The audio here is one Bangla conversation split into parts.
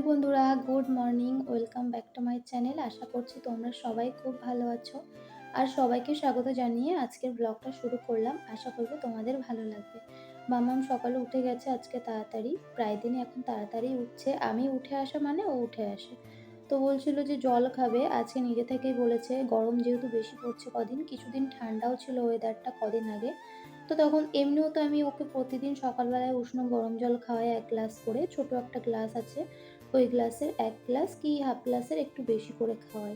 বন্ধুরা, good morning. Welcome back to my channel. আশা করছি তোমরা সবাই খুব ভালো আছো। আর সবাইকে স্বাগত জানিয়ে আজকের ব্লগটা শুরু করলাম। আশা করব তোমাদের ভালো লাগবে। মাম্মাম সকালে উঠে গেছে আজকে তাড়াতাড়ি। প্রায় দিনই এখন তাড়াতাড়ি উঠছে। আমি উঠে আসা মানে ও উঠে আসে। তো বলছিল যে জল খাবে। আজকে নিজে থেকেই বলেছে, গরম যেহেতু বেশি পড়ছে কদিন, কিছুদিন ঠান্ডাও ছিল ওয়েদারটা কদিন আগে। তো তখন এমনিও তো আমি ওকে প্রতিদিন সকালবেলায় উষ্ণ গরম জল খাওয়াই ১ গ্লাস করে। ছোট একটা গ্লাস আছে। ওই গ্লাসের ১ গ্লাস কি হাফ গ্লাসের একটু বেশি করে খাওয়াই।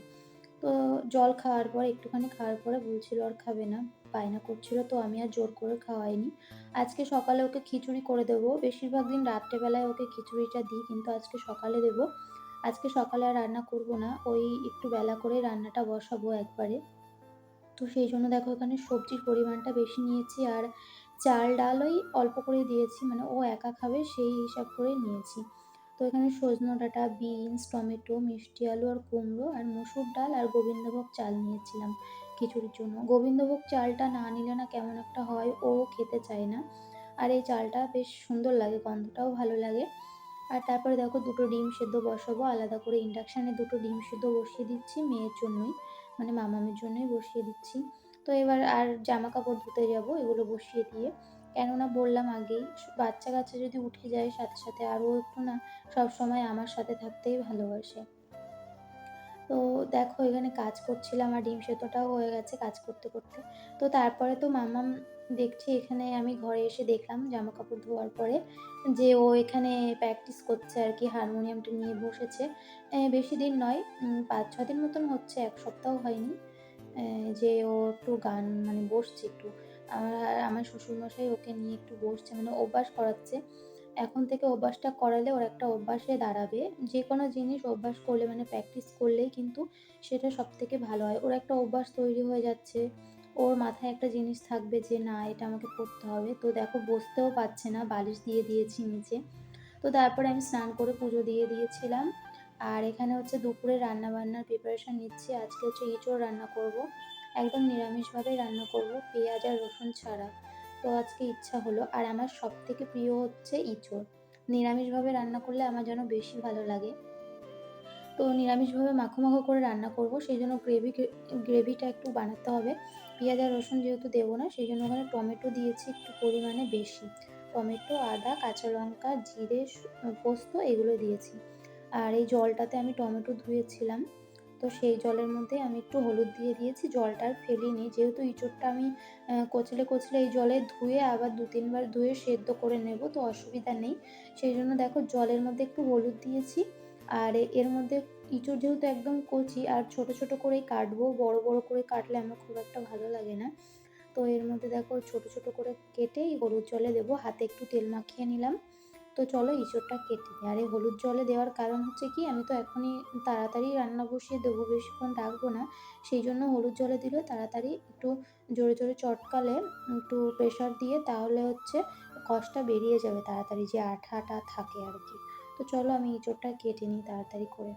তো জল খাওয়ার পর একটুখানি খাওয়ার পরে বলছিল আর খাবে না, বায়না করছিল, তো আমি আর জোর করে খাওয়াইনি। আজকে সকালে ওকে খিচুড়ি করে দেবো। বেশিরভাগ দিন রাত্রেবেলায় ওকে খিচুড়িটা দিই, কিন্তু আজকে সকালে দেবো। আজকে সকালে আর রান্না করব না। ওই একটু বেলা করে রান্নাটা বসাবো একবারে। তো সেই জন্য দেখো এখানে সবজির পরিমাণটা বেশি নিয়েছি, আর চাল ডাল ওই অল্প করে দিয়েছি, মানে ও একা খাবে সেই হিসাব করে নিয়েছি। তো এখানে সজনে ডাঁটা, বিনস, টমেটো, মিষ্টি আলু আর কুমড়ো আর মসুর ডাল আর গোবিন্দভোগ চাল নিয়েছিলাম খিচুড়ির জন্য। গোবিন্দভোগ চালটা না নিলে না কেমন একটা হয়, ও খেতে চায় না। আর এই চালটা বেশ সুন্দর লাগে, গন্ধটাও ভালো লাগে। আর তারপরে দেখো দুটো ডিম সেদ্ধ বসাবো আলাদা করে। ইন্ডাকশানে দুটো ডিম সেদ্ধ বসিয়ে দিচ্ছি মেয়ের জন্যই, মানে মামামের জন্যই বসিয়ে দিচ্ছি। তো এবার আর জামা কাপড় ধুতে যাব এগুলো বসিয়ে দিয়ে। কেননা বললাম আগেই, বাচ্চা কাচ্চা যদি উঠে যায় সাথে সাথে, আর ও একটু না সবসময় আমার সাথে থাকতেই ভালোবাসে। তো দেখো এখানে কাজ করছিলাম আর ডিম সেদ্ধটাও হয়ে গেছে কাজ করতে করতে। তো তারপরে তো মাম্মাম দেখছি, এখানে আমি ঘরে এসে দেখলাম জামাকাপড় ধোয়ার পরে যে ও এখানে প্র্যাকটিস করছে আর কি, হারমোনিয়ামটা নিয়ে বসেছে। বেশি দিন নয়, ৫-৬ দিন মতন হচ্ছে, ১ সপ্তাহ হয়নি। যে ও একটু গান মানে বসছে একটু। আমার শ্বশুরমশাই ওকে নিয়ে একটু বসছে, মানে অভ্যাস করাচ্ছে। এখন থেকে অভ্যাসটা করালে ওর একটা অভ্যাসে দাঁড়াবে। যেকোনো জিনিস অভ্যাস করলে, মানে প্র্যাকটিস করলেই কিন্তু সেটা সবথেকে ভালো হয়। ওর একটা অভ্যাস তৈরি হয়ে যাচ্ছে। ওর মাথায় একটা জিনিস থাকবে যে না, এটা আমাকে করতে হবে। তো দেখো বসতেও পারছে না, বালিশ দিয়ে দিয়েছি নিচে। তো তারপরে আমি স্নান করে পুজো দিয়ে দিয়েছিলাম। আর এখানে হচ্ছে দুপুরে রান্নাবান্নার প্রিপারেশন নিচ্ছি। আজকে হচ্ছে এঁচোড় রান্না করব। একদম নিরামিষভাবেই রান্না করব, পেঁয়াজ আর রসুন ছাড়া। তো আজকে ইচ্ছা হলো। আর আমার সবথেকে প্রিয় হচ্ছে ইঁচড়। নিরামিষভাবে রান্না করলে আমার যেন বেশি ভালো লাগে। তো নিরামিষভাবে মাখো, মাখো করে রান্না করব। সেইজন্য গ্রেভিটা একটু বানাতে হবে। পেঁয়াজ আর রসুন যেহেতু দেবো না, সেইজন্য ওখানে টমেটো দিয়েছি একটু পরিমাণে বেশি। টমেটো, আদা, কাঁচা লঙ্কা, জিরে, পোস্ত এগুলো দিয়েছি। আর এই জলটাতে আমি টমেটো ধুয়েছিলাম। তো সেই জলের মধ্যে আমি একটু হলুদ দিয়ে দিয়েছি। জলটা আর ফেলিনি। যেহেতু এঁচোড়টা আমি কচলে, কচলে এই জলে ধুয়ে আবার ২-৩ বার ধুয়ে সেদ্ধ করে নেব, তো অসুবিধা নেই। সেইজন্য দেখো জলের মধ্যে একটু হলুদ দিয়েছি। আর এর মধ্যে ইঁচড় যেহেতু একদম কচি আর ছোট, ছোট করেই কাটবো। বড়, বড় করে কাটলে আমার খুব একটা ভালো লাগে না। তো এর মধ্যে দেখো ছোট, ছোট করে কেটে এই হলুদ জলে দেবো। হাতে একটু তেল মাখিয়ে নিলাম। তো চলো এঁচোড়টা কেটে নিই। আর এই হলুদ জলে দেওয়ার কারণ হচ্ছে কি, আমি তো এখনই তাড়াতাড়ি রান্না বসিয়ে দেবো, বেশিক্ষণ রাখবো না। সেই জন্য হলুদ জলে দিলে তাড়াতাড়ি একটু জোরে, জোরে চটকালে, একটু প্রেশার দিয়ে, তাহলে হচ্ছে কষটা বেরিয়ে যাবে তাড়াতাড়ি, যে আঠা, আঠা থাকে আর কি। তো চলো আমি এঁচোড়টা কেটে নিই তাড়াতাড়ি করে।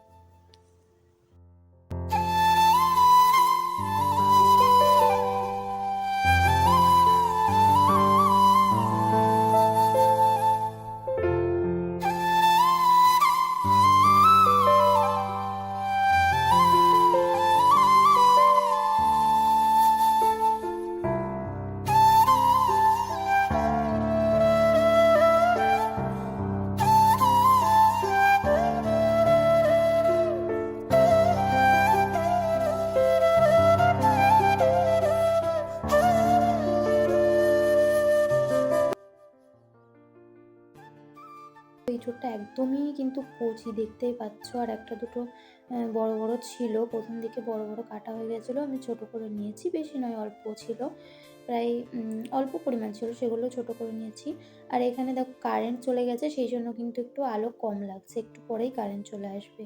এঁচোড়টা একদমই কিন্তু কচি, দেখতেই পাচ্ছ। আর একটা দুটো বড়, বড় ছিল। ১ম দিকে বড়, বড় কাটা হয়ে গেছিলো। আমি ছোট করে নিয়েছি। বেশি নয়, অল্প ছিল। প্রায় অল্প পরিমাণ ছিল, সেগুলো ছোট করে নিয়েছি। আর এখানে দেখো কারেন্ট চলে গেছে, সেইজন্য কিন্তু একটু আলো কম লাগছে। একটু পরেই কারেন্ট চলে আসবে।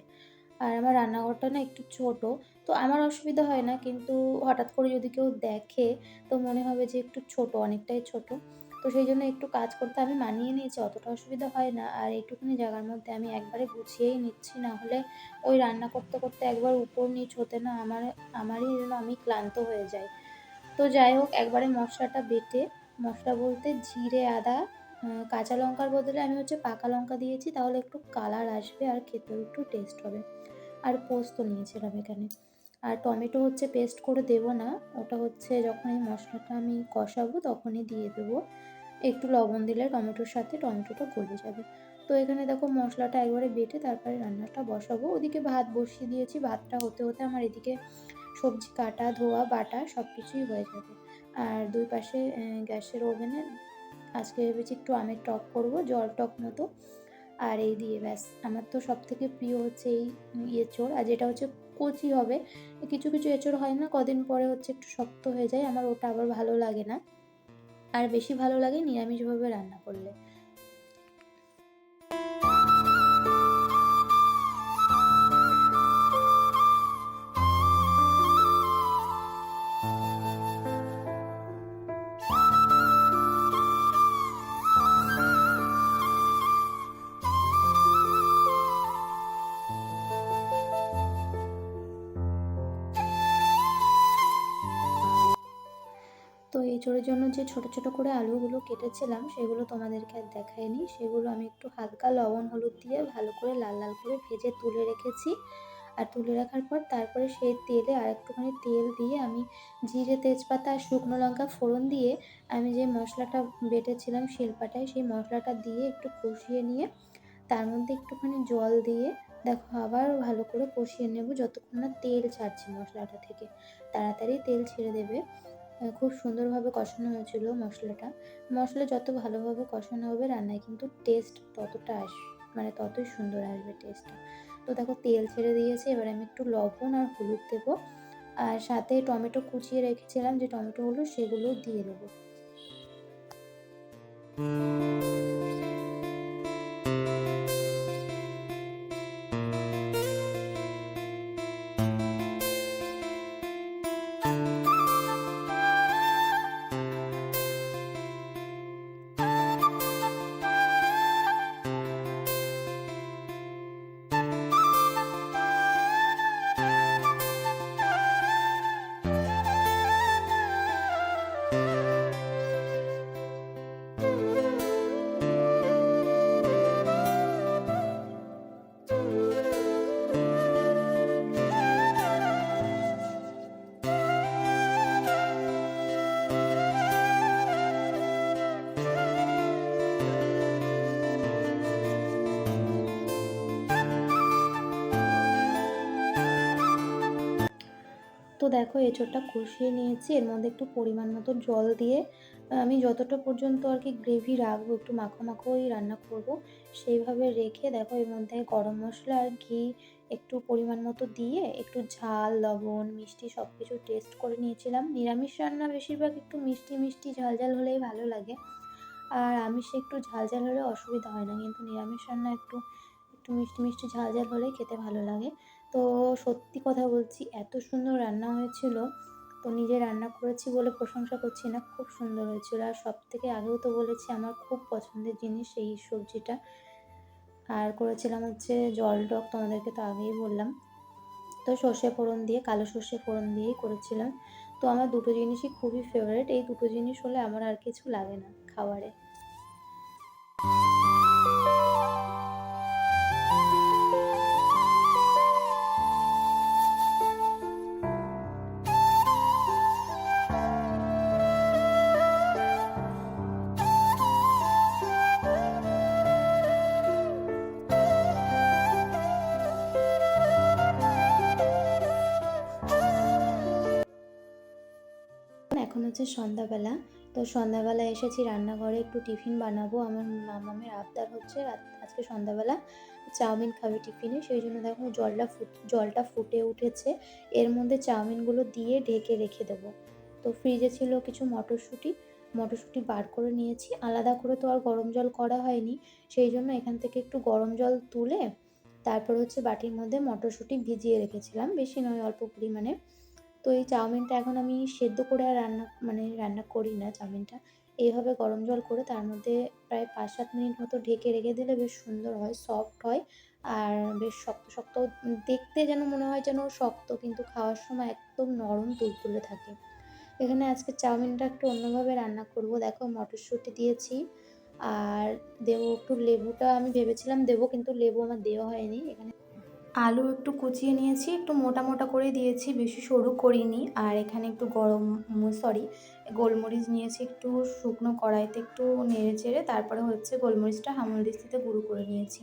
আর আমার রান্নাঘরটা না একটু ছোট। তো আমার অসুবিধা হয় না, কিন্তু হঠাৎ করে যদি কেউ দেখে তো মনে হবে যে একটু ছোট, অনেকটাই ছোট। তো সেইজন্য একটু কাজ করতে আমি মানিয়ে নিয়েছি, অতটা অসুবিধা হয় না। আর এইটুকুনি জায়গার মধ্যে আমি একবারে গুছিয়েই নিচ্ছি, না হলে ওই রান্না করতে, করতে একবার উপর নিচ হতে না আমারই যেন আমি ক্লান্ত হয়ে যাই। তো যাই হোক, একবারে মশলাটা বেটে, মশলা বলতে জিরে, আদা, কাঁচা লঙ্কার বদলে আমি হচ্ছে পাকা লঙ্কা দিয়েছি, তাহলে একটু কালার আসবে আর খেতেও একটু টেস্ট হবে। আর পোস্ত নিয়েছিলাম এখানে। আর টমেটো হচ্ছে পেস্ট করে দেবো না, ওটা হচ্ছে যখন এই মশলাটা আমি কষাবো তখনই দিয়ে দেবো। একটু লবণ দিলে টমেটোর সাথে টমেটোটা গলে যাবে। তো এখানে দেখো মশলাটা একবারে বেটে তারপরে রান্নাটা বসাবো। ওদিকে ভাত বসিয়ে দিয়েছি, ভাতটা হতে, হতে আমার এদিকে সবজি কাটা, ধোয়া, বাটা সবকিছুই হয়ে যাবে। আর ২ পাশে গ্যাসের ওভেনে আজকে ভেবেছি একটু আমের টক করবো, জল টক মতো। আর এই দিয়ে ব্যাস, আমার তো সবথেকে প্রিয় হচ্ছে এই এঁচোড়, আর যেটা হচ্ছে কচি হবে। কিছু, কিছু এঁচোড় হয় না কদিন পরে হচ্ছে একটু শক্ত হয়ে যায়, আমার ওটা আবার ভালো লাগে না। আর বেশি ভালো লাগে নিরামিষভাবে রান্না করলে। তো এঁচোড়ের জন্য যে ছোট, ছোট করে আলুগুলো কেটেছিলাম সেগুলো তোমাদেরকে আর দেখাইনি। সেগুলো আমি একটু হালকা লবণ হলুদ দিয়ে ভালো করে লাল, লাল করে ভেজে তুলে রেখেছি। আর তুলে রাখার পর তারপরে সেই তেলে আরেকটুখানি তেল দিয়ে আমি জিরে, তেজপাতা আর শুকনো লঙ্কা ফোড়ন দিয়ে আমি যে মশলাটা বেটেছিলাম শিলপাটায়, সেই মশলাটা দিয়ে একটু কষিয়ে নিয়ে তার মধ্যে একটুখানি জল দিয়ে দেখো আবার ভালো করে কষিয়ে নেব যতক্ষণ না তেল ছাড়ছে মশলাটা থেকে। তাড়াতাড়ি তেল ছেড়ে দেবে। খুব সুন্দরভাবে কষানো হয়েছিল মশলাটা। মশলা যত ভালোভাবে কষানো হবে রান্নায় কিন্তু টেস্ট ততটা মানে ততই সুন্দর আসবে টেস্টটা। তো দেখো তেল ছেড়ে দিয়েছে, এবার আমি একটু লবণ আর হলুদ দেবো। আর সাথে টমেটো কুচিয়ে রেখেছিলাম যে টমেটোগুলো সেগুলোও দিয়ে দেবো। তো দেখো এঁচোড়টা কষিয়ে নিয়েছি, এর মধ্যে একটু পরিমাণ মতো জল দিয়ে আমি যতটা পর্যন্ত আর কি গ্রেভি রাখবো, একটু মাখো মাখোই রান্না করব, সেইভাবে রেখে দেখো এর মধ্যে গরম মশলা আর ঘি একটু পরিমাণ মতো দিয়ে একটু ঝাল, লবণ, মিষ্টি সব কিছু টেস্ট করে নিয়েছিলাম। নিরামিষ রান্না বেশিরভাগ একটু মিষ্টি মিষ্টি ঝাল ঝাল হলেই ভালো লাগে। আর আমিষে একটু ঝাল ঝাল হলে অসুবিধা হয় না, কিন্তু নিরামিষ রান্না একটু একটু মিষ্টি মিষ্টি ঝাল ঝাল হলেই খেতে ভালো লাগে। তো সত্যি কথা বলছি এত সুন্দর রান্না হয়েছিল। তো নিজে রান্না করেছি বলে প্রশংসা করছি না, খুব সুন্দর হয়েছিল। আর সবথেকে আগেও তো বলেছি আমার খুব পছন্দের জিনিস এই সবজিটা। আর করেছিলাম হচ্ছে জল টক, তোমাদেরকে তো আগেই বললাম। তো সর্ষে ফোড়ন দিয়ে, কালো সর্ষে ফোড়ন দিয়েই করেছিলাম। তো আমার দুটো জিনিসই খুবই ফেভারিট, এই দুটো জিনিস হলে আমার আর কিছু লাগে না খাবারে। এখন হচ্ছে সন্ধ্যাবেলা। তো সন্ধ্যাবেলা এসেছি রান্নাঘরে, একটু টিফিন বানাবো। আমার মামামের আবদার হচ্ছে আজকে সন্ধ্যাবেলা চাউমিন খাবে টিফিনে। সেই জন্য দেখো জলটা ফুটে উঠেছে। এর মধ্যে চাউমিনগুলো দিয়ে ঢেকে রেখে দেবো। তো ফ্রিজে ছিল কিছু মটরশুঁটি, মটরশুঁটি বার করে নিয়েছি। আলাদা করে তো আর গরম জল করা হয়নি। সেই জন্য এখান থেকে একটু গরম জল তুলে তারপর হচ্ছে বাটির মধ্যে মটরশুঁটি ভিজিয়ে রেখেছিলাম। বেশি নয়, অল্প পরিমাণে। তো এই চাউমিনটা এখন আমি সেদ্ধ করে আর রান্না করি না চাউমিনটা। এইভাবে গরম জল করে তার মধ্যে প্রায় ৫-৭ মিনিট মতো ঢেকে রেখে দিলে বেশ সুন্দর হয়, সফট হয়। আর বেশ শক্ত, শক্ত দেখতে যেন মনে হয় যেন শক্ত, কিন্তু খাওয়ার সময় একদম নরম তুলতুলে থাকে। এখানে আজকে চাউমিনটা একটু অন্যভাবে রান্না করব। দেখো মটরশুঁটি দিয়েছি, আর দেবো একটু লেবুটা আমি ভেবেছিলাম দেবো, কিন্তু লেবু আমার দেওয়া হয়নি। এখানে আলু একটু কুচিয়ে নিয়েছি, একটু মোটা মোটা করে দিয়েছি, বেশি সরু করিনি। আর এখানে একটু গোলমরিচ নিয়েছি, একটু শুকনো কড়াইতে একটু নেড়ে চেড়ে তারপরে হচ্ছে গোলমরিচটা হামানদিস্তাতে গুঁড়ো করে নিয়েছি।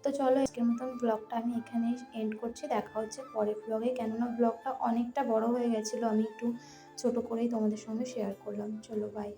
তো চলো আজকের মতন ব্লগটা আমি এখানেই এন্ড করছি। দেখা হচ্ছে পরের ব্লগে, কেননা ব্লগটা অনেকটা বড় হয়ে গেছিলো, আমি একটু ছোট করেই তোমাদের সঙ্গে শেয়ার করলাম। চলো বাই।